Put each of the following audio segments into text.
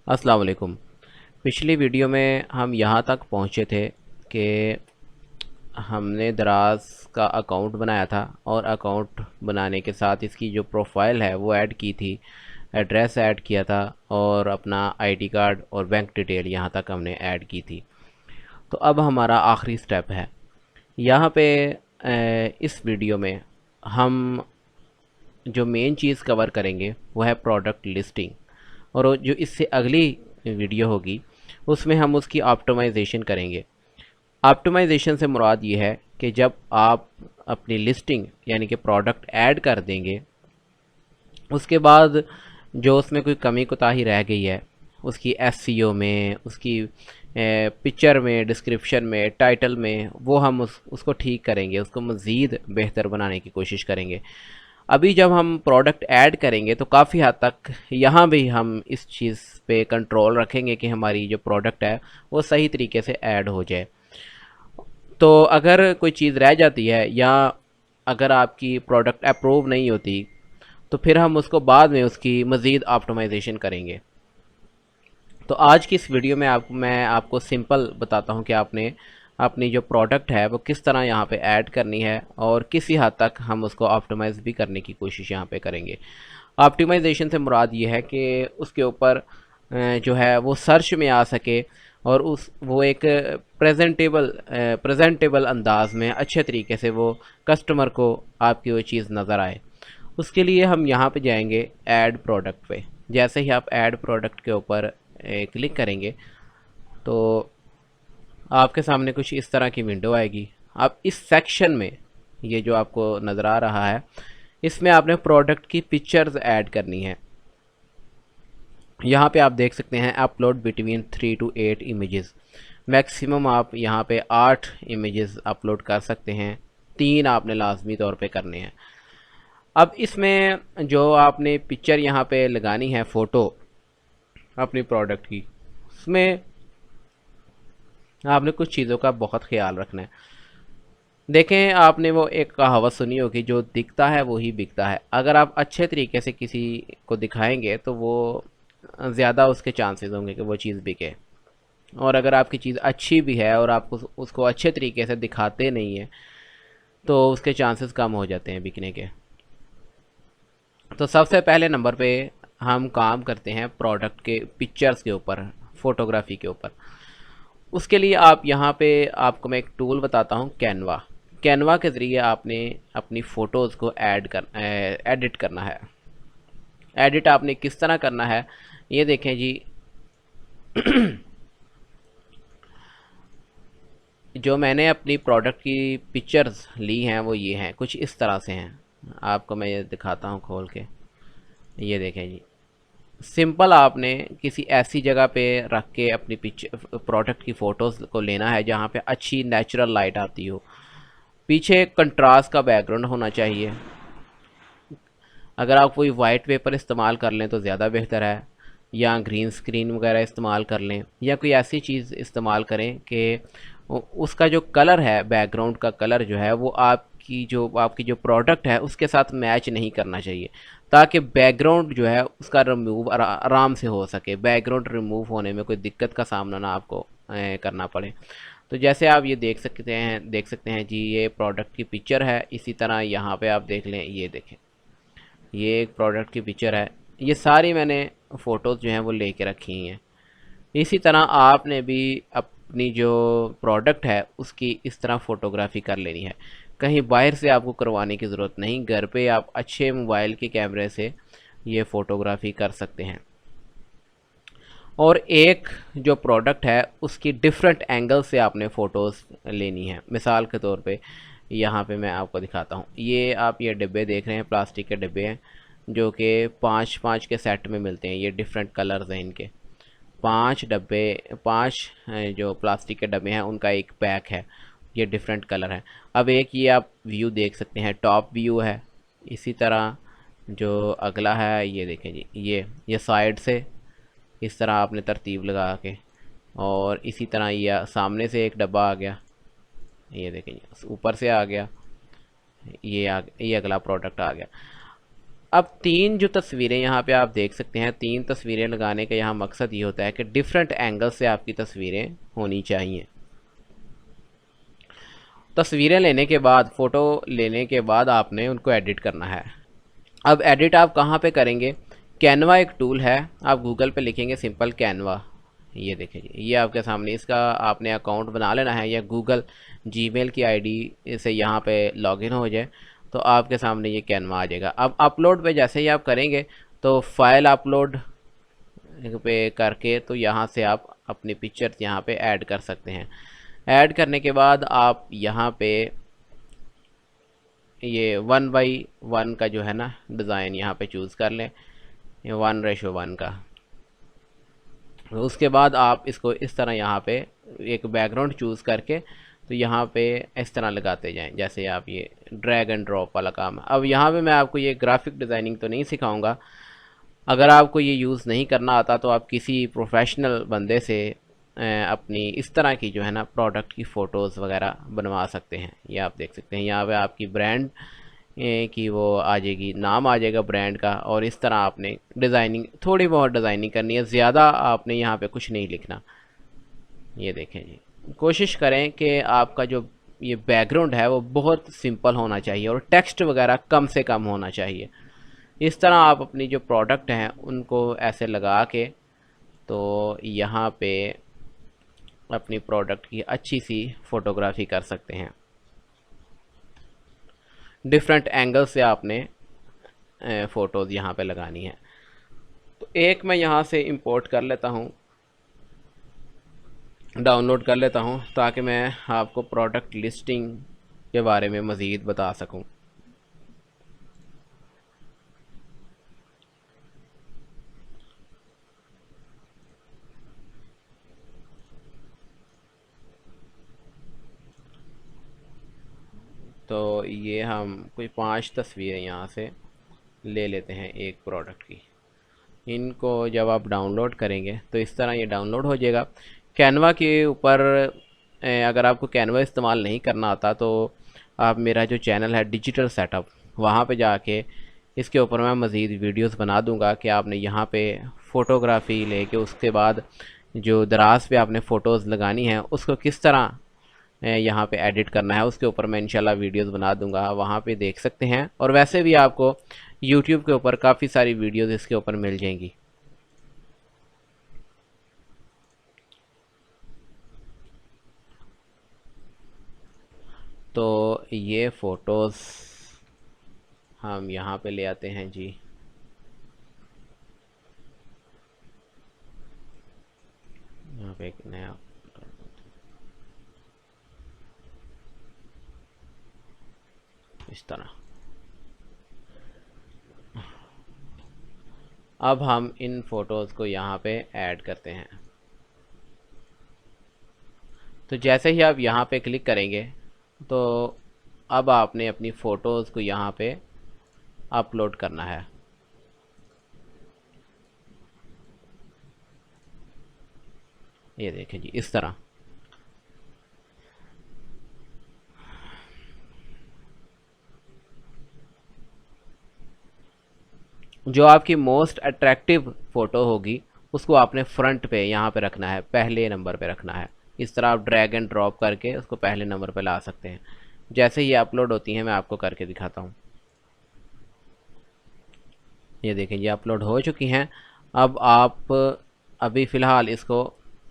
अस्सलाम वालेकुम। पिछली वीडियो में हम यहाँ तक पहुँचे थे कि हमने दराज का अकाउंट बनाया था और अकाउंट बनाने के साथ इसकी जो प्रोफाइल है वो ऐड की थी, एड्रेस ऐड किया था और अपना आईडी कार्ड और बैंक डिटेल यहाँ तक हमने ऐड की थी। तो अब हमारा आखिरी स्टेप है यहाँ पे। इस वीडियो में हम जो मेन चीज़ कवर करेंगे वो है प्रोडक्ट लिस्टिंग, और जो इससे अगली वीडियो होगी उसमें हम उसकी ऑप्टिमाइजेशन करेंगे। ऑप्टिमाइजेशन से मुराद ये है कि जब आप अपनी लिस्टिंग यानी कि प्रोडक्ट ऐड कर देंगे, उसके बाद जो उसमें कोई कमी कोताही रह गई है उसकी एसईओ में, उसकी पिक्चर में, डिस्क्रिप्शन में, टाइटल में, वो हम उसको ठीक करेंगे, उसको मज़ीद बेहतर बनाने की कोशिश करेंगे। अभी जब हम प्रोडक्ट ऐड करेंगे तो काफ़ी हद तक यहाँ भी हम इस चीज़ पे कंट्रोल रखेंगे कि हमारी जो प्रोडक्ट है वो सही तरीके से ऐड हो जाए। तो अगर कोई चीज़ रह जाती है या अगर आपकी प्रोडक्ट अप्रूव नहीं होती तो फिर हम उसको बाद में उसकी मज़ीद ऑप्टिमाइजेशन करेंगे। तो आज की इस वीडियो में मैं आपको सिंपल बताता हूँ कि आपने अपनी जो प्रोडक्ट है वो किस तरह यहाँ पे ऐड करनी है और किसी हद तक हम उसको ऑप्टिमाइज़ भी करने की कोशिश यहाँ पे करेंगे। ऑप्टिमाइजेशन से मुराद ये है कि उसके ऊपर जो है वो सर्च में आ सके और उस वो एक प्रेजेंटेबल अंदाज में अच्छे तरीके से वो कस्टमर को आपकी वो चीज़ नज़र आए। उसके लिए हम यहाँ पे जाएंगे ऐड प्रोडक्ट पे। जैसे ही आप ऐड प्रोडक्ट के ऊपर क्लिक करेंगे तो आपके सामने कुछ इस तरह की विंडो आएगी। आप इस सेक्शन में, ये जो आपको नज़र आ रहा है, इसमें आपने प्रोडक्ट की पिक्चर्स ऐड करनी है। यहाँ पे आप देख सकते हैं upload between 3 to 8 images. Maximum आप यहाँ पे 8 इमेजेस अपलोड कर सकते हैं, 3 आपने लाजमी तौर पे करने हैं। अब इसमें जो आपने पिक्चर यहाँ पे लगानी है, फ़ोटो अपनी प्रोडक्ट की, उसमें आपने कुछ चीज़ों का बहुत ख्याल रखना है। देखें, आपने वो एक कहावत सुनी होगी, जो दिखता है वो ही बिकता है। अगर आप अच्छे तरीके से किसी को दिखाएंगे तो वो ज़्यादा उसके चांसेस होंगे कि वो चीज़ बिके। और अगर आपकी चीज़ अच्छी भी है और आप उसको अच्छे तरीके से दिखाते नहीं हैं तो उसके चांसेस कम हो जाते हैं बिकने के। तो सबसे पहले नंबर पे हम काम करते हैं प्रोडक्ट के पिक्चर्स के ऊपर, फ़ोटोग्राफी के ऊपर। उसके लिए आप यहाँ पे, आपको मैं एक टूल बताता हूँ, कैनवा। कैनवा के ज़रिए आपने अपनी फ़ोटोज़ को एडिट करना है। एडिट आपने किस तरह करना है ये देखें जी। जो मैंने अपनी प्रोडक्ट की पिक्चर्स ली हैं वो ये हैं, कुछ इस तरह से हैं। आपको मैं ये दिखाता हूँ खोल के। ये देखें जी, सिंपल आपने किसी ऐसी जगह पे रख के अपनी पिक्चर प्रोडक्ट की फ़ोटोज़ को लेना है जहाँ पे अच्छी नेचुरल लाइट आती हो। पीछे कंट्रास्ट का बैकग्राउंड होना चाहिए। अगर आप कोई वाइट पेपर इस्तेमाल कर लें तो ज़्यादा बेहतर है, या ग्रीन स्क्रीन वगैरह इस्तेमाल कर लें, या कोई ऐसी चीज़ इस्तेमाल करें कि उसका जो कलर है, बैकग्राउंड का कलर जो है, वो आपकी जो प्रोडक्ट है उसके साथ मैच नहीं करना चाहिए, ताकि बैकग्राउंड जो है उसका रिमूव आराम से हो सके, बैकग्राउंड रिमूव होने में कोई दिक्कत का सामना ना आपको करना पड़े। तो जैसे आप ये देख सकते हैं जी, ये प्रोडक्ट की पिक्चर है। इसी तरह यहाँ पे आप देख लें, ये देखें, ये एक प्रोडक्ट की पिक्चर है। ये सारी मैंने फ़ोटोज़ जो हैं वो लेके रखी हैं। इसी तरह आपने भी अपनी जो प्रोडक्ट है उसकी इस तरह फ़ोटोग्राफी कर लेनी है। कहीं बाहर से आपको करवाने की ज़रूरत नहीं, घर पे आप अच्छे मोबाइल के कैमरे से ये फ़ोटोग्राफी कर सकते हैं। और एक जो प्रोडक्ट है उसकी डिफरेंट एंगल से आपने फ़ोटोज़ लेनी है। मिसाल के तौर पे यहाँ पे मैं आपको दिखाता हूँ। ये आप ये डिब्बे देख रहे हैं, प्लास्टिक के डिब्बे हैं जो कि 5-5 के सेट में मिलते हैं। ये डिफरेंट कलर्स हैं इनके। 5 डब्बे, 5 जो प्लास्टिक के डब्बे हैं उनका एक पैक है। ये डिफरेंट कलर है। अब एक ये आप व्यू देख सकते हैं, टॉप व्यू है। इसी तरह जो अगला है, ये देखें जी, ये साइड से इस तरह आपने तरतीब लगा के, और इसी तरह ये सामने से एक डब्बा आ गया, ये देखें जी, ऊपर से आ गया, ये अगला प्रोडक्ट आ गया। अब तीन जो तस्वीरें यहाँ पे आप देख सकते हैं, तीन तस्वीरें लगाने का यहाँ मकसद ये होता है कि डिफरेंट एंगल से आपकी तस्वीरें होनी चाहिए। तस्वीरें लेने के बाद, फ़ोटो लेने के बाद आपने उनको एडिट करना है। अब एडिट आप कहाँ पे करेंगे? कैनवा एक टूल है, आप गूगल पे लिखेंगे सिंपल कैनवा, ये देखें जी, ये आपके सामने, इसका आपने अकाउंट बना लेना है या गूगल जीमेल की आईडी से यहाँ पे लॉगिन हो जाए तो आपके सामने ये कैनवा आ जाएगा। अब अपलोड पे जैसे ही आप करेंगे तो फाइल अपलोड पे करके तो यहाँ से आप अपनी पिक्चर यहाँ पे ऐड कर सकते हैं। ऐड करने के बाद आप यहाँ पे ये 1:1 का जो है ना डिज़ाइन यहाँ पे चूज़ कर लें, ये 1:1 का। तो उसके बाद आप इसको इस तरह यहाँ पे एक बैकग्राउंड चूज़ करके तो यहाँ पे इस तरह लगाते जाएं, जैसे आप ये ड्रैग एंड ड्रॉप वाला काम है। अब यहाँ पे मैं आपको ये ग्राफिक डिज़ाइनिंग तो नहीं सिखाऊंगा, अगर आपको ये यूज़ नहीं करना आता तो आप किसी प्रोफेशनल बंदे से अपनी इस तरह की जो है ना प्रोडक्ट की फ़ोटोज़ वगैरह बनवा सकते हैं। ये आप देख सकते हैं यहाँ पे आपकी ब्रांड की वो आ जाएगी, नाम आ जाएगा ब्रांड का, और इस तरह आपने डिज़ाइनिंग, थोड़ी बहुत डिज़ाइनिंग करनी है, ज़्यादा आपने यहाँ पे कुछ नहीं लिखना। ये देखें जी, कोशिश करें कि आपका जो ये बैकग्राउंड है वो बहुत सिंपल होना चाहिए और टेक्स्ट वगैरह कम से कम होना चाहिए। इस तरह आप अपनी जो प्रोडक्ट हैं उनको ऐसे लगा के तो यहाँ पे अपनी प्रोडक्ट की अच्छी सी फ़ोटोग्राफी कर सकते हैं। डिफरेंट एंगल से आपने फ़ोटोज़ यहाँ पे लगानी है। तो एक मैं यहाँ से इंपोर्ट कर लेता हूँ, डाउनलोड कर लेता हूँ, ताकि मैं आपको प्रोडक्ट लिस्टिंग के बारे में मज़ीद बता सकूँ। तो ये हम कोई 5 तस्वीरें यहाँ से ले लेते हैं एक प्रोडक्ट की। इनको जब आप डाउनलोड करेंगे तो इस तरह ये डाउनलोड हो जाएगा। कैनवा के ऊपर अगर आपको कैनवा इस्तेमाल नहीं करना आता तो आप मेरा जो चैनल है डिजिटल सेटअप, वहाँ पे जाके इसके ऊपर मैं मज़ीद वीडियोस बना दूँगा कि आपने यहाँ पे फ़ोटोग्राफ़ी लेके उसके बाद जो दराज पे आपने फ़ोटोज़ लगानी है उसको किस तरह यहाँ पे एडिट करना है, उसके ऊपर मैं इंशाल्लाह वीडियोस बना दूंगा, वहाँ पे देख सकते हैं। और वैसे भी आपको यूट्यूब के ऊपर काफ़ी सारी वीडियोस इसके ऊपर मिल जाएंगी। तो ये फ़ोटोज़ हम यहाँ पे ले आते हैं जी। यहाँ पे एक नया, इस तरह। अब हम इन फ़ोटोज़ को यहाँ पे ऐड करते हैं। तो जैसे ही आप यहाँ पे क्लिक करेंगे तो अब आपने अपनी फ़ोटोज़ को यहाँ पे अपलोड करना है। ये देखें जी, इस तरह। जो आपकी मोस्ट अट्रैक्टिव फ़ोटो होगी उसको आपने फ्रंट पे यहाँ पे रखना है, पहले नंबर पे रखना है। इस तरह आप ड्रैग एंड ड्रॉप करके उसको पहले नंबर पे ला सकते हैं। जैसे ये अपलोड होती हैं मैं आपको करके दिखाता हूँ। ये देखें, ये अपलोड हो चुकी हैं। अब आप अभी फ़िलहाल इसको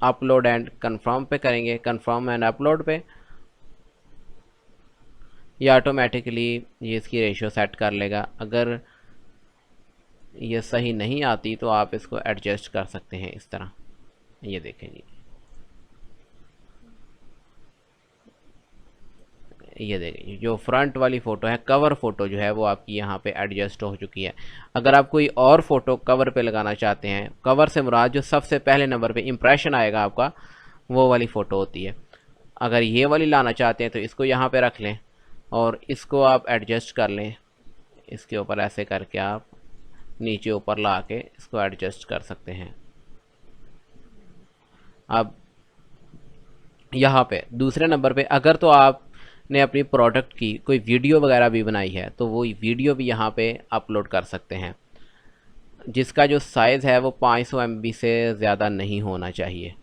अपलोड एंड कंफर्म पे करेंगे, कंफर्म एंड अपलोड पे। ये ऑटोमेटिकली ये इसकी रेशियो सेट कर लेगा। अगर ये सही नहीं आती तो आप इसको एडजस्ट कर सकते हैं इस तरह। ये देखें जी, ये देखें जो फ्रंट वाली फ़ोटो है, कवर फ़ोटो जो है वो आपकी यहाँ पे एडजस्ट हो चुकी है। अगर आप कोई और फ़ोटो कवर पे लगाना चाहते हैं, कवर से मुराद जो सबसे पहले नंबर पे इम्प्रेशन आएगा आपका, वो वाली फ़ोटो होती है। अगर ये वाली लाना चाहते हैं तो इसको यहाँ पे रख लें और इसको आप एडजस्ट कर लें। इसके ऊपर ऐसे करके आप नीचे ऊपर ला के इसको एडजस्ट कर सकते हैं। अब यहाँ पे दूसरे नंबर पे अगर तो आप ने अपनी प्रोडक्ट की कोई वीडियो वगैरह भी बनाई है तो वो वीडियो भी यहाँ पे अपलोड कर सकते हैं, जिसका जो साइज़ है वो 500 MB से ज़्यादा नहीं होना चाहिए।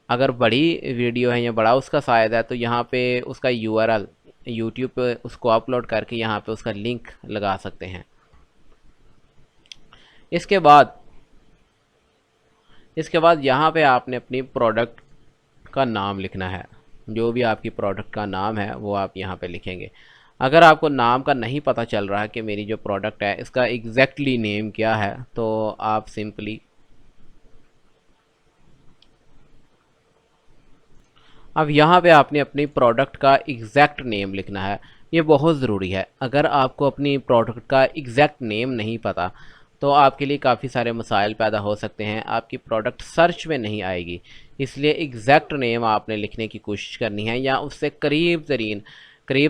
अगर बड़ी वीडियो है या बड़ा उसका साइज़ है तो यहाँ पे उसका URL यूट्यूब पे उसको अपलोड करके यहाँ पे उसका लिंक लगा सकते हैं। इसके बाद यहाँ पे आपने अपनी प्रोडक्ट का नाम लिखना है। जो भी आपकी प्रोडक्ट का नाम है वो आप यहाँ पे लिखेंगे। अगर आपको नाम का नहीं पता चल रहा है कि मेरी जो प्रोडक्ट है इसका एग्जैक्टली नेम क्या है, तो आप सिंपली अब यहाँ पे आपने अपनी प्रोडक्ट का एग्जैक्ट नेम लिखना है। ये बहुत ज़रूरी है। अगर आपको अपनी प्रोडक्ट का एग्जैक्ट नेम नहीं पता तो आपके लिए काफ़ी सारे मसाइल पैदा हो सकते हैं, आपकी प्रोडक्ट सर्च में नहीं आएगी। इसलिए एग्जैक्ट नेम आपने लिखने की कोशिश करनी है, या उससे करीब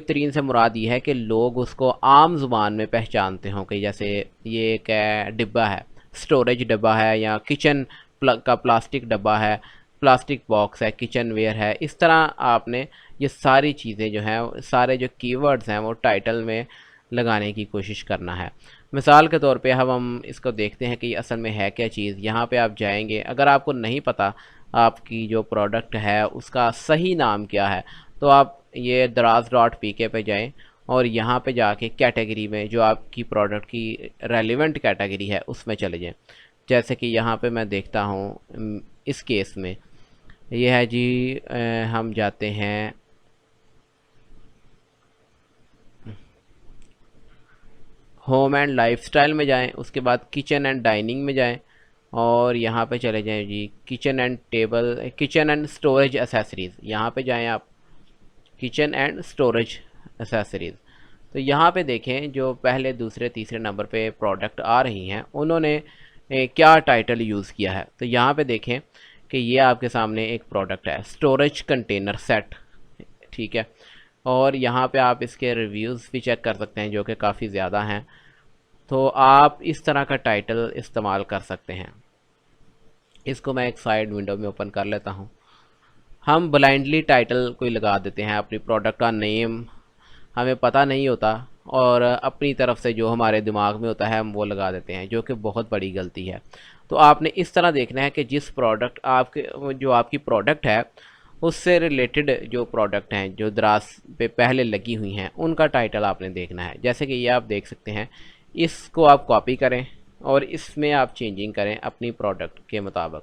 तरीन से मुराद ये है कि लोग उसको आम ज़ुबान में पहचानते हों कि जैसे ये एक डिब्बा है, स्टोरेज डब्बा है, या किचन का प्लास्टिक डब्बा है, प्लास्टिक बॉक्स है, किचन वेयर है। इस तरह आपने ये सारी चीज़ें जो हैं, सारे जो कीवर्ड्स हैं वो टाइटल में लगाने की कोशिश करना है। मिसाल के तौर पे हम इसको देखते हैं कि असल में है क्या चीज़। यहाँ पे आप जाएंगे, अगर आपको नहीं पता आपकी जो प्रोडक्ट है उसका सही नाम क्या है, तो आप ये draz.pk पे जाएं और यहाँ पे जाके कैटेगरी में जो आपकी प्रोडक्ट की रेलिवेंट कैटेगरी है उसमें चले जाएं। जैसे कि यहाँ पे मैं देखता हूँ इस केस में ये है जी, हम जाते हैं होम एंड लाइफस्टाइल में जाएं, उसके बाद किचन एंड डाइनिंग में जाएं और यहाँ पे चले जाएं जी किचन एंड स्टोरेज एसेसरीज़। यहाँ पे जाएं आप, किचन एंड स्टोरेज एसेसरीज़। तो यहाँ पे देखें जो पहले दूसरे तीसरे नंबर पे प्रोडक्ट आ रही हैं उन्होंने क्या टाइटल यूज़ किया है। तो यहाँ पे देखें कि ये आपके सामने एक प्रोडक्ट है, स्टोरेज कंटेनर सेट, ठीक है। और यहाँ पे आप इसके रिव्यूज़ भी चेक कर सकते हैं जो कि काफ़ी ज़्यादा हैं। तो आप इस तरह का टाइटल इस्तेमाल कर सकते हैं। इसको मैं एक साइड विंडो में ओपन कर लेता हूँ। हम ब्लाइंडली टाइटल कोई लगा देते हैं, अपनी प्रोडक्ट का नेम हमें पता नहीं होता और अपनी तरफ से जो हमारे दिमाग में होता है हम वो लगा देते हैं, जो कि बहुत बड़ी गलती है। तो आपने इस तरह देखना है कि जिस प्रोडक्ट जो आपकी प्रोडक्ट है उससे रिलेटेड जो प्रोडक्ट हैं जो दराज पे पहले लगी हुई हैं उनका टाइटल आपने देखना है। जैसे कि ये आप देख सकते हैं, इसको आप कॉपी करें और इसमें आप चेंजिंग करें अपनी प्रोडक्ट के मुताबिक।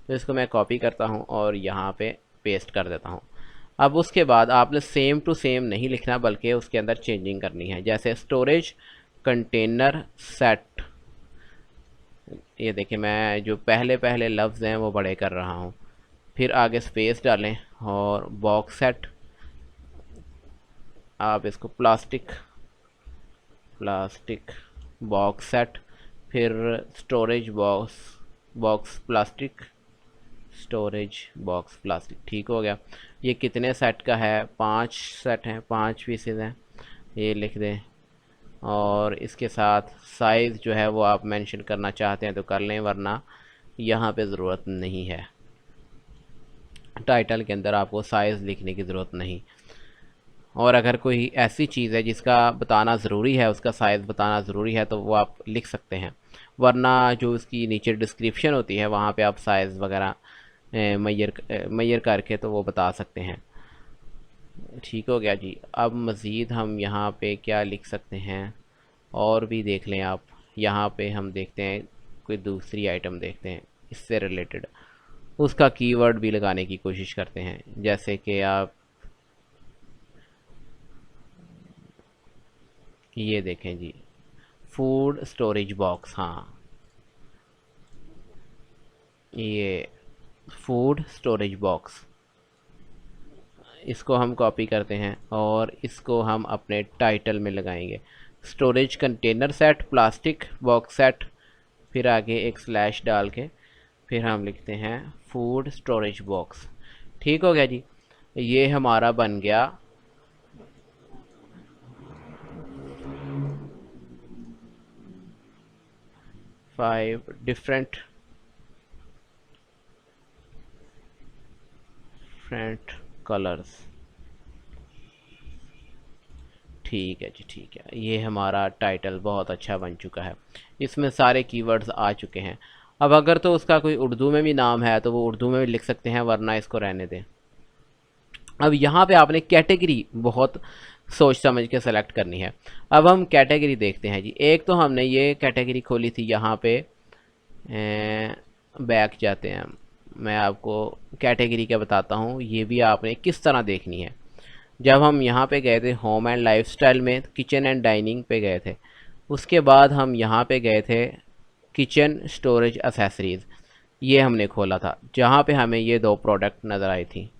तो इसको मैं कॉपी करता हूँ और यहाँ पे पेस्ट कर देता हूँ। अब उसके बाद आपने सेम टू सेम नहीं लिखना बल्कि उसके अंदर चेंजिंग करनी है। जैसे स्टोरेज कंटेनर सेट, ये देखिए मैं जो पहले लफ्ज़ हैं वो बड़े कर रहा हूँ। फिर आगे स्पेस डालें और बॉक्स सेट, आप इसको प्लास्टिक बॉक्स सेट, फिर storage box plastic, storage box plastic. ठीक हो गया। ये कितने सेट का है? 5 सेट हैं, 5 पीसेज हैं, ये लिख दें। और इसके साथ साइज़ जो है वो आप मेंशन करना चाहते हैं तो कर लें, वरना यहाँ पे ज़रूरत नहीं है। टाइटल के अंदर आपको साइज़ लिखने की ज़रूरत नहीं। और अगर कोई ऐसी चीज़ है जिसका बताना ज़रूरी है, उसका साइज़ बताना ज़रूरी है, तो वो आप लिख सकते हैं, वरना जो उसकी नीचे डिस्क्रिप्शन होती है वहाँ पे आप साइज़ वगैरह मैयर करके तो वो बता सकते हैं। ठीक हो गया जी। अब मज़ीद हम यहाँ पे क्या लिख सकते हैं और भी देख लें आप। यहाँ पे हम देखते हैं कोई दूसरी आइटम देखते हैं इससे रिलेटेड, उसका कीवर्ड भी लगाने की कोशिश करते हैं। जैसे कि आप ये देखें जी, फूड स्टोरेज बॉक्स, हाँ ये फूड स्टोरेज बॉक्स, इसको हम कॉपी करते हैं और इसको हम अपने टाइटल में लगाएंगे। Storage container set, plastic box set, फिर आगे एक स्लैश डाल के फिर हम लिखते हैं फूड स्टोरेज बॉक्स। ठीक हो गया जी। ये हमारा बन गया 5 डिफरेंट कलर्स। ठीक है जी, ठीक है। ये हमारा टाइटल बहुत अच्छा बन चुका है, इसमें सारे कीवर्ड्स आ चुके हैं। अब अगर तो उसका कोई उर्दू में भी नाम है तो वो उर्दू में भी लिख सकते हैं, वरना इसको रहने दें। अब यहाँ पे आपने कैटेगरी बहुत सोच समझ के सेलेक्ट करनी है। अब हम कैटेगरी देखते हैं जी। एक तो हमने ये कैटेगरी खोली थी, यहाँ पे बैक जाते हैं हम। मैं आपको कैटेगरी क्या बताता हूँ, ये भी आपने किस तरह देखनी है। जब हम यहाँ पे गए थे होम एंड लाइफस्टाइल में, किचन एंड डाइनिंग पे गए थे। उसके बाद हम यहाँ पे गए थे किचन स्टोरेज एसेसरीज़, ये हमने खोला था, जहाँ पे हमें ये दो प्रोडक्ट नज़र आई थी।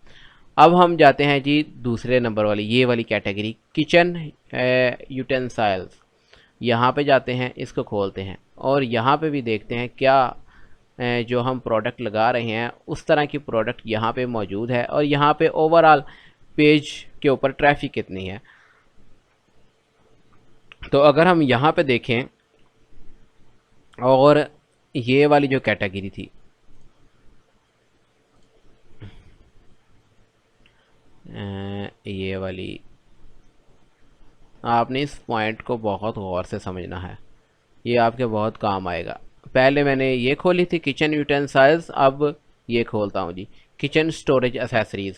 अब हम जाते हैं जी दूसरे नंबर वाली, ये वाली कैटेगरी, किचन यूटेंसाइल्स। यहाँ पे जाते हैं, इसको खोलते हैं और यहाँ पे भी देखते हैं क्या जो हम प्रोडक्ट लगा रहे हैं उस तरह की प्रोडक्ट यहाँ पे मौजूद है, और यहाँ पे ओवरऑल पेज के ऊपर ट्रैफिक कितनी है। तो अगर हम यहाँ पे देखें, और ये वाली जो कैटेगरी थी, ये वाली, आपने इस पॉइंट को बहुत गौर से समझना है, ये आपके बहुत काम आएगा। पहले मैंने ये खोली थी किचन यूटेंसाइल्स, अब ये खोलता हूँ जी किचन स्टोरेज एसेसरीज़।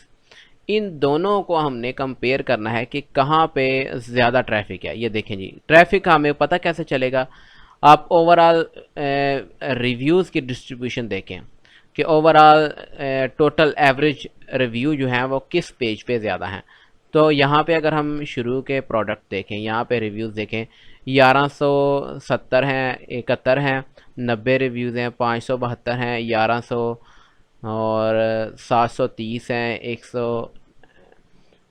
इन दोनों को हमने कंपेयर करना है कि कहाँ पे ज़्यादा ट्रैफिक है। ये देखें जी, ट्रैफिक हमें पता कैसे चलेगा, आप ओवरऑल रिव्यूज़ की डिस्ट्रीब्यूशन देखें कि ओवरऑल टोटल एवरेज रिव्यू जो हैं वो किस पेज पे ज़्यादा हैं। तो यहाँ पे अगर हम शुरू के प्रोडक्ट देखें, यहाँ पे रिव्यूज़ देखें, 1170 हैं, 71 हैं, 90 रिव्यूज़ हैं, 572 हैं, 1100 और 730 हैं, 100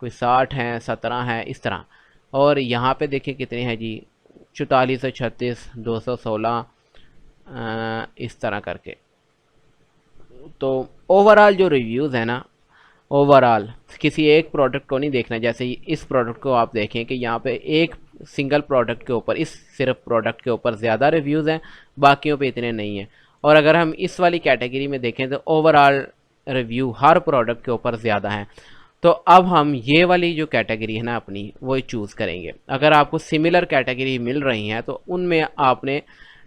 कोई 60 हैं, 17 हैं, इस तरह। और यहाँ पे देखिए कितने हैं जी, 4436, 216, इस तरह करके। तो ओवरऑल जो रिव्यूज़ है ना, ओवरऑल किसी एक प्रोडक्ट को नहीं देखना। जैसे इस प्रोडक्ट को आप देखें कि यहाँ पे एक सिंगल प्रोडक्ट के ऊपर, इस सिर्फ प्रोडक्ट के ऊपर ज़्यादा रिव्यूज़ हैं, बाकियों पे इतने नहीं हैं। और अगर हम इस वाली कैटेगरी में देखें तो ओवरऑल रिव्यू हर प्रोडक्ट के ऊपर ज़्यादा हैं। तो अब हम ये वाली जो कैटेगरी है ना अपनी, वो चूज़ करेंगे। अगर आपको सिमिलर कैटेगरी मिल रही हैं तो उनमें आपने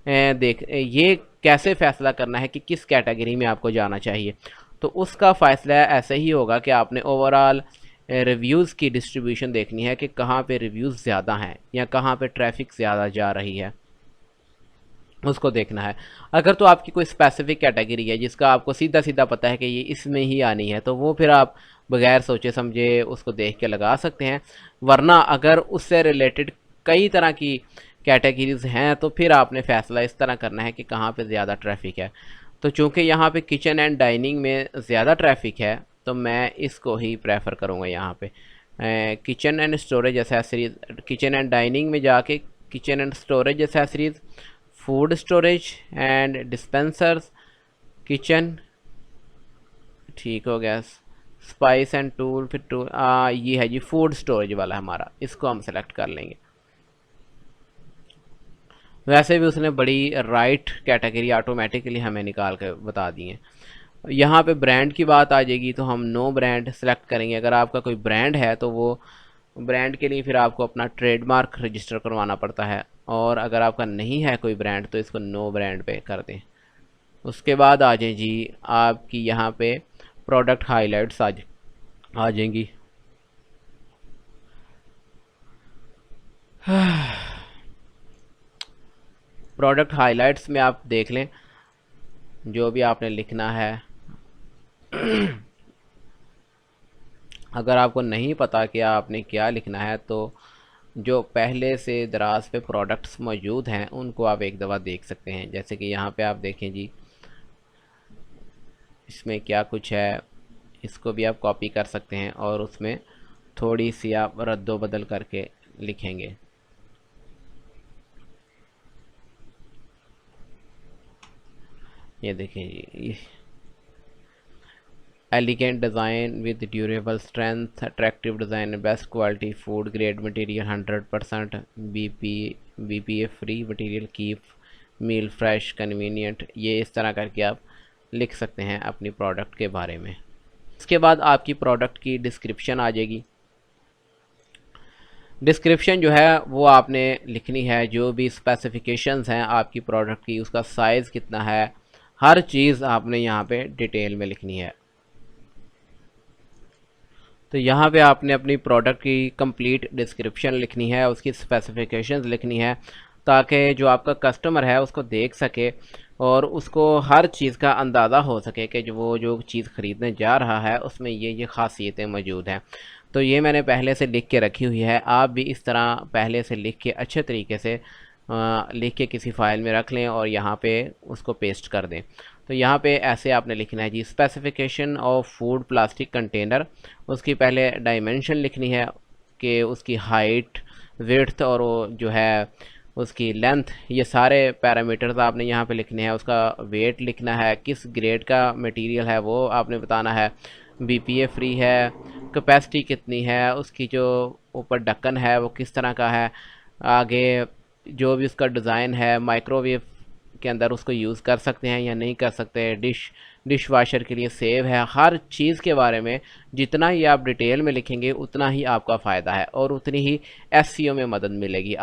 ये कैसे फ़ैसला करना है कि किस कैटेगरी में आपको जाना चाहिए। तो उसका फ़ैसला ऐसे ही होगा कि आपने ओवरऑल रिव्यूज़ की डिस्ट्रीब्यूशन देखनी है कि कहाँ पे रिव्यूज़ ज़्यादा हैं या कहाँ पे ट्रैफिक ज़्यादा जा रही है, उसको देखना है। अगर तो आपकी कोई स्पेसिफिक कैटेगरी है जिसका आपको सीधा सीधा पता है कि ये इसमें ही आनी है, तो वो फिर आप बगैर सोचे समझे उसको देख के लगा सकते हैं। वरना अगर उससे रिलेटेड कई तरह की कैटेगरीज़ हैं तो फिर आपने फ़ैसला इस तरह करना है कि कहाँ पे ज़्यादा ट्रैफिक है। तो चूँकि यहाँ पे किचन एंड डाइनिंग में ज़्यादा ट्रैफिक है तो मैं इसको ही प्रेफर करूँगा। यहाँ पे kitchen and storage accessories, kitchen and dining में जाके kitchen and storage accessories, food storage and dispensers, kitchen, ठीक हो गया, स्पाइस एंड टूल, फिर टूल, ये है जी फूड स्टोरेज वाला हमारा, इसको हम सेलेक्ट कर लेंगे। वैसे भी उसने बड़ी राइट कैटेगरी ऑटोमेटिकली हमें निकाल कर बता दी है। यहाँ पे ब्रांड की बात आ जाएगी तो हम नो ब्रांड सेलेक्ट करेंगे। अगर आपका कोई ब्रांड है तो वो ब्रांड के लिए फिर आपको अपना ट्रेडमार्क रजिस्टर करवाना पड़ता है, और अगर आपका नहीं है कोई ब्रांड तो इसको नो ब्रांड पे कर दें। उसके बाद आ जाए जी आपकी यहाँ पे प्रोडक्ट हाइलाइट्स आ जाएंगी। प्रोडक्ट हाइलाइट्स में आप देख लें जो भी आपने लिखना है। अगर आपको नहीं पता कि आपने क्या लिखना है तो जो पहले से दराज पे प्रोडक्ट्स मौजूद हैं उनको आप एक दफ़ा देख सकते हैं। जैसे कि यहाँ पे आप देखें जी, इसमें क्या कुछ है, इसको भी आप कॉपी कर सकते हैं और उसमें थोड़ी सी आप रद्दो बदल करके लिखेंगे। ये देखें जी, elegant design with durable strength, attractive design, best quality, food grade material, 100% BPA free material, keep meal fresh, convenient. ये इस तरह करके आप लिख सकते हैं अपनी प्रोडक्ट के बारे में। इसके बाद आपकी प्रोडक्ट की डिस्क्रिप्शन आ जाएगी। डिस्क्रिप्शन जो है वो आपने लिखनी है, जो भी स्पेसिफिकेशंस हैं आपकी प्रोडक्ट की, उसका साइज़ कितना है, हर चीज़ आपने यहाँ पे डिटेल में लिखनी है। तो यहाँ पे आपने अपनी प्रोडक्ट की कंप्लीट डिस्क्रिप्शन लिखनी है, उसकी स्पेसिफिकेशंस लिखनी है, ताकि जो आपका कस्टमर है उसको देख सके और उसको हर चीज़ का अंदाज़ा हो सके कि जो वो जो चीज़ ख़रीदने जा रहा है उसमें ये ख़ासियतें मौजूद हैं। तो ये मैंने पहले से लिख के रखी हुई है, आप भी इस तरह पहले से लिख के अच्छे तरीके से लिख के किसी फ़ाइल में रख लें और यहाँ पे उसको पेस्ट कर दें। तो यहाँ पे ऐसे आपने लिखना है जी, specification of food plastic container. उसकी पहले डायमेंशन लिखनी है कि उसकी हाइट, विड्थ और वो जो है उसकी लेंथ, ये सारे पैरामीटर्स आपने यहाँ पे लिखने हैं। उसका वेट लिखना है, किस ग्रेड का मटेरियल है वो आपने बताना है, बीपीए फ्री है, कैपेसिटी कितनी है, उसकी जो ऊपर ढक्कन है वो किस तरह का है, आगे जो भी उसका डिज़ाइन है, माइक्रोवेव के अंदर उसको यूज़ कर सकते हैं या नहीं कर सकते, डिश वाशर के लिए सेव है। हर चीज़ के बारे में जितना ही आप डिटेल में लिखेंगे उतना ही आपका फ़ायदा है और उतनी ही एसईओ में मदद मिलेगी।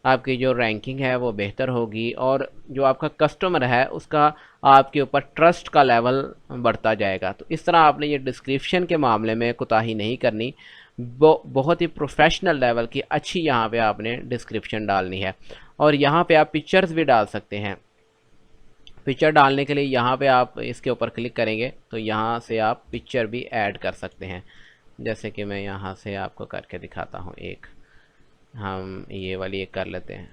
आपकी जो रैंकिंग है वो बेहतर होगी और जो आपका कस्टमर है उसका आपके ऊपर ट्रस्ट का लेवल बढ़ता जाएगा। तो इस तरह आपने ये डिस्क्रिप्शन के मामले में कोताही नहीं करनी, बहुत ही प्रोफेशनल लेवल की अच्छी यहाँ पे आपने डिस्क्रिप्शन डालनी है। और यहाँ पे आप पिक्चर्स भी डाल सकते हैं। पिक्चर डालने के लिए यहाँ पे आप इसके ऊपर क्लिक करेंगे तो यहाँ से आप पिक्चर भी ऐड कर सकते हैं। जैसे कि मैं यहाँ से आपको करके दिखाता हूँ, एक हम ये वाली एक कर लेते हैं,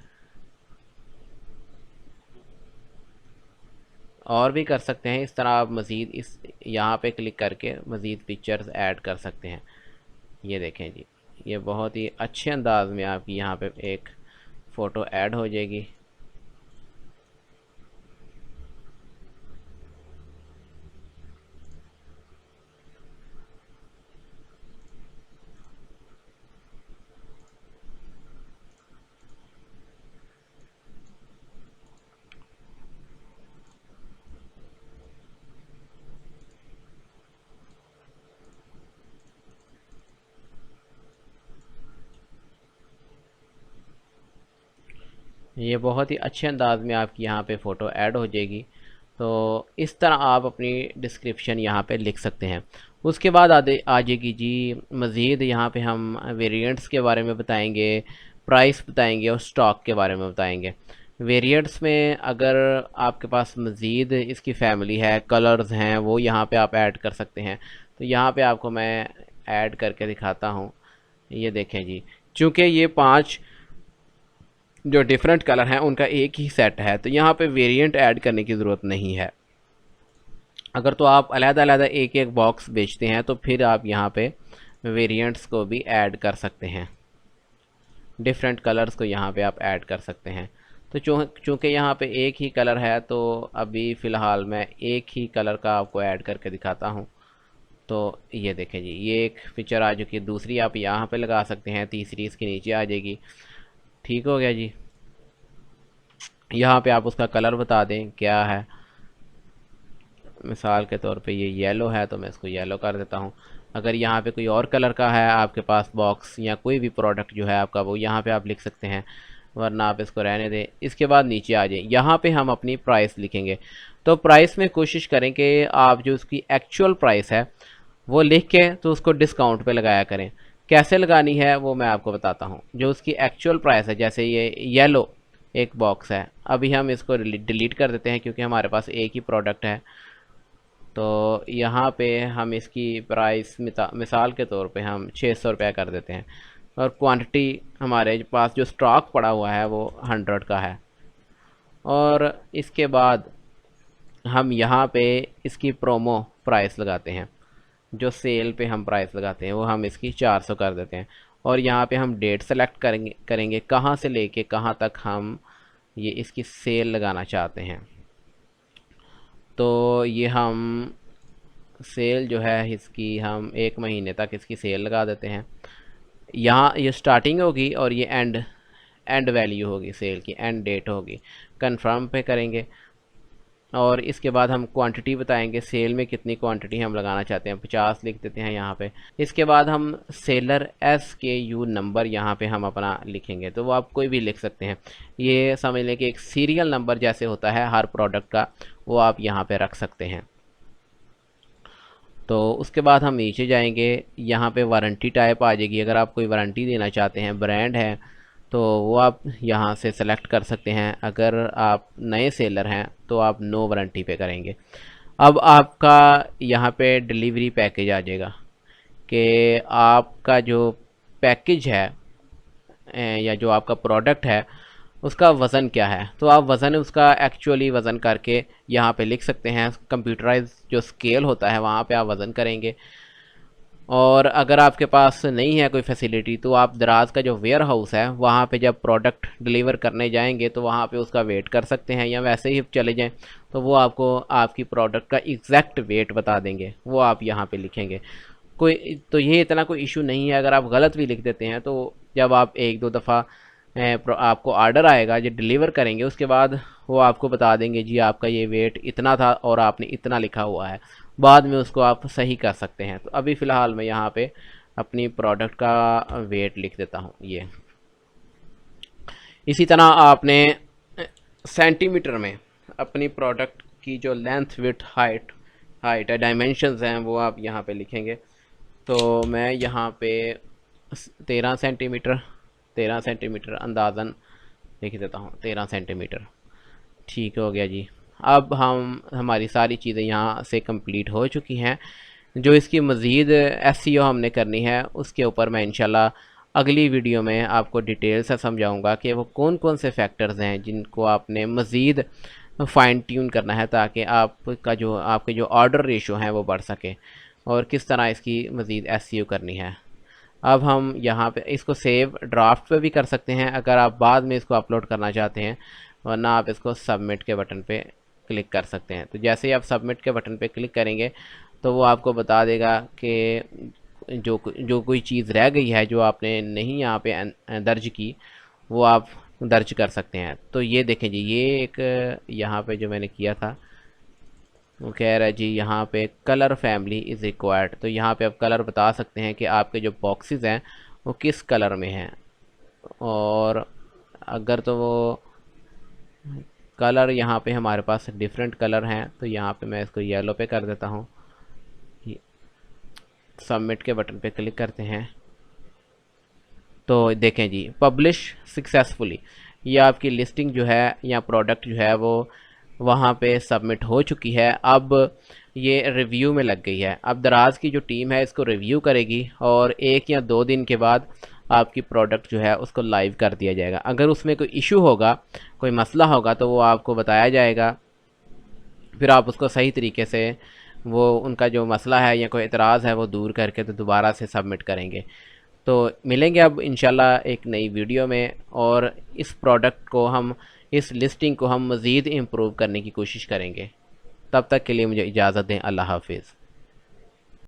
और भी कर सकते हैं। इस तरह आप मज़ीद इस यहाँ पे क्लिक करके मज़ीद पिक्चर्स ऐड कर सकते हैं। ये देखें जी, ये बहुत ही अच्छे अंदाज में आपकी यहाँ पे एक फ़ोटो ऐड हो जाएगी। ये बहुत ही अच्छे अंदाज में आपकी यहाँ पे फ़ोटो ऐड हो जाएगी। तो इस तरह आप अपनी डिस्क्रिप्शन यहाँ पे लिख सकते हैं। उसके बाद आ जाएगी जी मज़ीद, यहाँ पे हम वेरिएंट्स के बारे में बताएंगे, प्राइस बताएंगे और स्टॉक के बारे में बताएंगे। वेरिएंट्स में अगर आपके पास मज़ीद इसकी फैमिली है, कलर्स हैं, वो यहाँ पे आप ऐड कर सकते हैं। तो यहाँ पे आपको मैं ऐड करके दिखाता हूँ। ये देखें जी, चूँकि ये 5 जो डिफरेंट कलर हैं उनका एक ही सेट है, तो यहाँ पे वेरिएंट ऐड करने की ज़रूरत नहीं है। अगर तो आप अलग-अलग एक एक बॉक्स बेचते हैं तो फिर आप यहाँ पे वेरिएंट्स को भी ऐड कर सकते हैं, डिफरेंट कलर्स को यहाँ पे आप ऐड कर सकते हैं। तो चूँकि यहाँ पे एक ही कलर है तो अभी फ़िलहाल मैं एक ही कलर का आपको ऐड करके दिखाता हूँ। तो ये देखें जी, ये एक पिक्चर आ चुकी है, दूसरी आप यहाँ पे लगा सकते हैं, तीसरी इसके नीचे आ जाएगी। ठीक हो गया जी। यहाँ पे आप उसका कलर बता दें क्या है। मिसाल के तौर पे ये येलो है तो मैं इसको येलो कर देता हूँ। अगर यहाँ पे कोई और कलर का है आपके पास बॉक्स या कोई भी प्रोडक्ट जो है आपका, वो यहाँ पे आप लिख सकते हैं, वरना आप इसको रहने दें। इसके बाद नीचे आ जाए, यहाँ पे हम अपनी प्राइस लिखेंगे। तो प्राइस में कोशिश करें कि आप जो उसकी एक्चुअल प्राइस है वो लिख के तो उसको डिस्काउंट पे लगाया करें। कैसे लगानी है वो मैं आपको बताता हूँ। जो उसकी एक्चुअल प्राइस है, जैसे ये येलो एक बॉक्स है, अभी हम इसको डिलीट कर देते हैं क्योंकि हमारे पास एक ही प्रोडक्ट है। तो यहाँ पे हम इसकी प्राइस मिसाल के तौर पे हम 600 रुपया कर देते हैं और क्वांटिटी हमारे पास जो स्टॉक पड़ा हुआ है वो 100 का है। और इसके बाद हम यहाँ पे इसकी प्रोमो प्राइस लगाते हैं, जो सेल पे हम प्राइस लगाते हैं वो हम इसकी 400 कर देते हैं। और यहाँ पे हम डेट सेलेक्ट करेंगे कहाँ से लेके कहाँ तक हम ये इसकी सेल लगाना चाहते हैं। तो ये हम सेल जो है इसकी हम 1 महीने तक इसकी सेल लगा देते हैं। यहाँ ये स्टार्टिंग होगी और ये एंड वैल्यू होगी सेल की, एंड डेट होगी। कंफर्म पे करेंगे। और इसके बाद हम क्वांटिटी बताएंगे, सेल में कितनी क्वांटिटी हम लगाना चाहते हैं, 50 लिख देते हैं यहाँ पे। इसके बाद हम सेलर SKU नंबर यहाँ पे हम अपना लिखेंगे, तो वो आप कोई भी लिख सकते हैं। ये समझ लें कि एक सीरियल नंबर जैसे होता है हर प्रोडक्ट का, वो आप यहाँ पे रख सकते हैं। तो उसके बाद हम नीचे जाएंगे, यहाँ पे वारंटी टाइप आ जाएगी। अगर आप कोई वारंटी देना चाहते हैं, ब्रांड है, तो वो आप यहाँ से सेलेक्ट कर सकते हैं। अगर आप नए सेलर हैं तो आप नो वारंटी पे करेंगे। अब आपका यहाँ पे डिलीवरी पैकेज आ जाएगा कि आपका जो पैकेज है या जो आपका प्रोडक्ट है उसका वज़न क्या है। तो आप वज़न उसका एक्चुअली वज़न करके यहाँ पे लिख सकते हैं। कंप्यूटराइज जो स्केल होता है वहाँ पे आप वज़न करेंगे। और अगर आपके पास नहीं है कोई फैसिलिटी, तो आप दराज का जो वेयर हाउस है वहाँ पे जब प्रोडक्ट डिलीवर करने जाएंगे तो वहाँ पे उसका वेट कर सकते हैं, या वैसे ही चले जाएं तो वो आपको आपकी प्रोडक्ट का एग्जैक्ट वेट बता देंगे, वो आप यहाँ पे लिखेंगे। कोई तो ये इतना कोई इशू नहीं है। अगर आप गलत भी लिख देते हैं तो जब आप एक दो दफ़ा आपको ऑर्डर आएगा जो डिलीवर करेंगे, उसके बाद वो आपको बता देंगे जी आपका ये वेट इतना था और आपने इतना लिखा हुआ है। बाद में उसको आप सही कर सकते हैं। तो अभी फ़िलहाल मैं यहाँ पे अपनी प्रोडक्ट का वेट लिख देता हूँ ये। इसी तरह आपने सेंटीमीटर में अपनी प्रोडक्ट की जो लेंथ विड्थ हाइट है डायमेंशंस हैं वो आप यहाँ पे लिखेंगे। तो मैं यहाँ पे 13 सेंटीमीटर अंदाज़न लिख देता हूँ, 13 सेंटीमीटर। ठीक हो गया जी। अब हमारी सारी चीज़ें यहाँ से कंप्लीट हो चुकी हैं। जो इसकी मज़ीद SEO हमने करनी है उसके ऊपर मैं इंशाल्लाह अगली वीडियो में आपको डिटेल से समझाऊंगा कि वो कौन कौन से फैक्टर्स हैं जिनको आपने मज़ीद फ़ाइन ट्यून करना है ताकि आपके जो ऑर्डर रेशो हैं वो बढ़ सके, और किस तरह इसकी मज़ीद SEO करनी है। अब हम यहाँ पे इसको सेव ड्राफ्ट पे भी कर सकते हैं अगर आप बाद में इसको अपलोड करना चाहते हैं, वरना आप इसको सबमिट के बटन पे क्लिक कर सकते हैं। तो जैसे ही आप सबमिट के बटन पे क्लिक करेंगे तो वो आपको बता देगा कि जो कोई चीज़ रह गई है जो आपने नहीं यहाँ पे दर्ज की, वो आप दर्ज कर सकते हैं। तो ये देखें जी, ये एक यहाँ पे जो मैंने किया था वो कह रहा है जी यहाँ पे कलर फैमिली इज़ रिक्वायर्ड। तो यहाँ पे आप कलर बता सकते हैं कि आपके जो बॉक्सेस हैं वो किस कलर में हैं, और अगर तो वो कलर यहाँ पे हमारे पास डिफरेंट कलर हैं तो यहाँ पे मैं इसको येलो पे कर देता हूँ। सबमिट के बटन पे क्लिक करते हैं तो देखें जी पब्लिश सक्सेसफुली, ये आपकी लिस्टिंग जो है या प्रोडक्ट जो है वो वहाँ पे सबमिट हो चुकी है। अब ये रिव्यू में लग गई है। अब दराज की जो टीम है इसको रिव्यू करेगी और 1 या 2 दिन के बाद आपकी प्रोडक्ट जो है उसको लाइव कर दिया जाएगा। अगर उसमें कोई इशू होगा, कोई मसला होगा, तो वो आपको बताया जाएगा। फिर आप उसको सही तरीके से वो उनका जो मसला है या कोई एतराज़ है वो दूर करके तो दोबारा से सबमिट करेंगे। तो मिलेंगे अब इंशाल्लाह एक नई वीडियो में, और इस प्रोडक्ट को इस लिस्टिंग को हम मज़ीद इम्प्रूव करने की कोशिश करेंगे। तब तक के लिए मुझे इजाज़त दें। अल्लाह हाफिज़।